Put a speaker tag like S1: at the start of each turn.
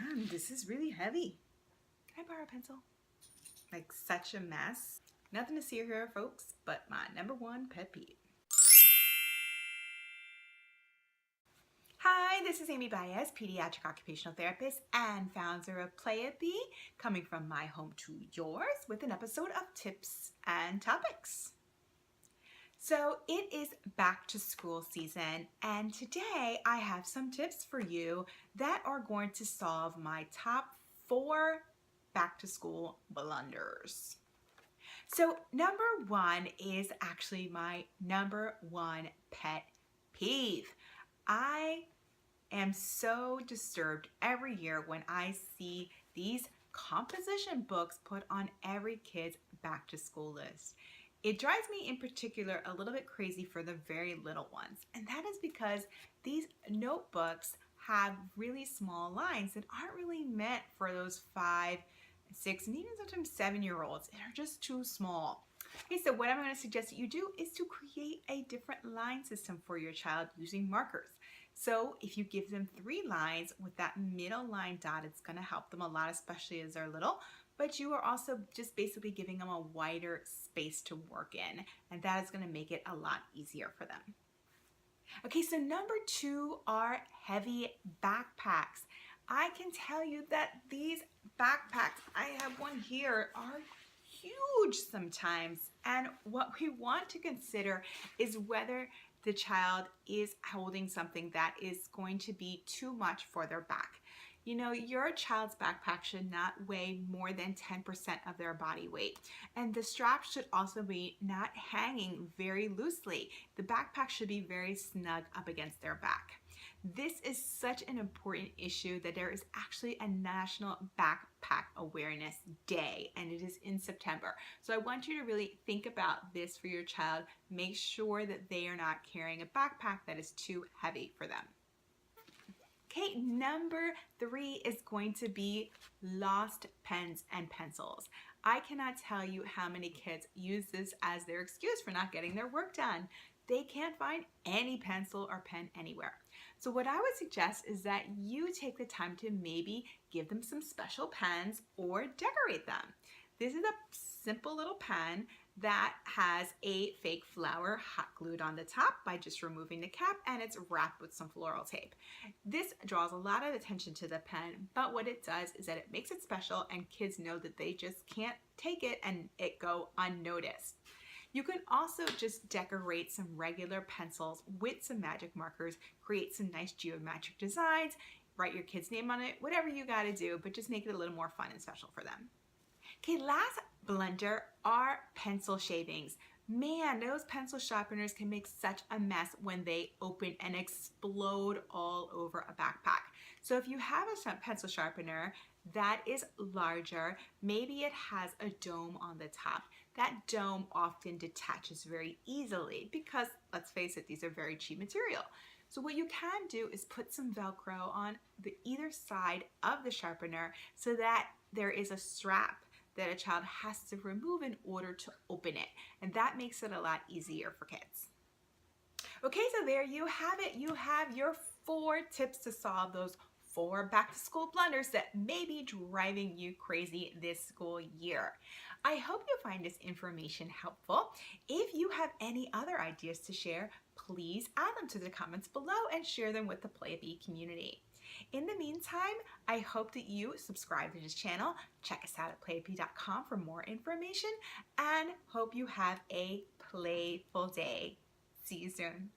S1: Man, this is really heavy. Can I borrow a pencil? Like such a mess. Nothing to see here, folks, but my #1 pet peeve. Hi, this is Amy Baez, pediatric occupational therapist and founder of Playapy, coming from my home to yours with an episode of tips and topics. So it is back to school season, and today I have some tips for you that are going to solve my top 4 back to school blunders. So #1 is actually my #1 pet peeve. I am so disturbed every year when I see these composition books put on every kid's back to school list. It drives me in particular a little bit crazy for the very little ones, and that is because these notebooks have really small lines that aren't really meant for those 5, 6, and even sometimes 7-year-olds. They're just too small. Okay, so what I'm going to suggest that you do is to create a different line system for your child using markers. So if you give them 3 lines with that middle line dot, it's going to help them a lot, especially as they're little. But you are also just basically giving them a wider space to work in, and that is going to make it a lot easier for them. Okay, so #2 are heavy backpacks. I can tell you that these backpacks, I have one here, are huge sometimes. And what we want to consider is whether the child is holding something that is going to be too much for their back. You know, your child's backpack should not weigh more than 10% of their body weight. And the strap should also be not hanging very loosely. The backpack should be very snug up against their back. This is such an important issue that there is actually a National Backpack Awareness Day, and it is in September. So I want you to really think about this for your child. Make sure that they are not carrying a backpack that is too heavy for them. Okay, #3 is going to be lost pens and pencils. I cannot tell you how many kids use this as their excuse for not getting their work done. They can't find any pencil or pen anywhere. So what I would suggest is that you take the time to maybe give them some special pens or decorate them. This is a simple little pen that has a fake flower hot glued on the top by just removing the cap, and it's wrapped with some floral tape. This draws a lot of attention to the pen, but what it does is that it makes it special, and kids know that they just can't take it and it go unnoticed. You can also just decorate some regular pencils with some magic markers, create some nice geometric designs, write your kid's name on it, whatever you gotta do, but just make it a little more fun and special for them. Okay, last blunder are pencil shavings. Man, those pencil sharpeners can make such a mess when they open and explode all over a backpack. So if you have a pencil sharpener that is larger, maybe it has a dome on the top. That dome often detaches very easily because, let's face it, these are very cheap material. So what you can do is put some Velcro on either side of the sharpener so that there is a strap that a child has to remove in order to open it. And that makes it a lot easier for kids. Okay, so there you have it. You have your 4 tips to solve those 4 back to school blunders that may be driving you crazy this school year. I hope you find this information helpful. If you have any other ideas to share, please add them to the comments below and share them with the Playapy community. In the meantime, I hope that you subscribe to this channel, check us out at playapy.com for more information, and hope you have a playful day. See you soon.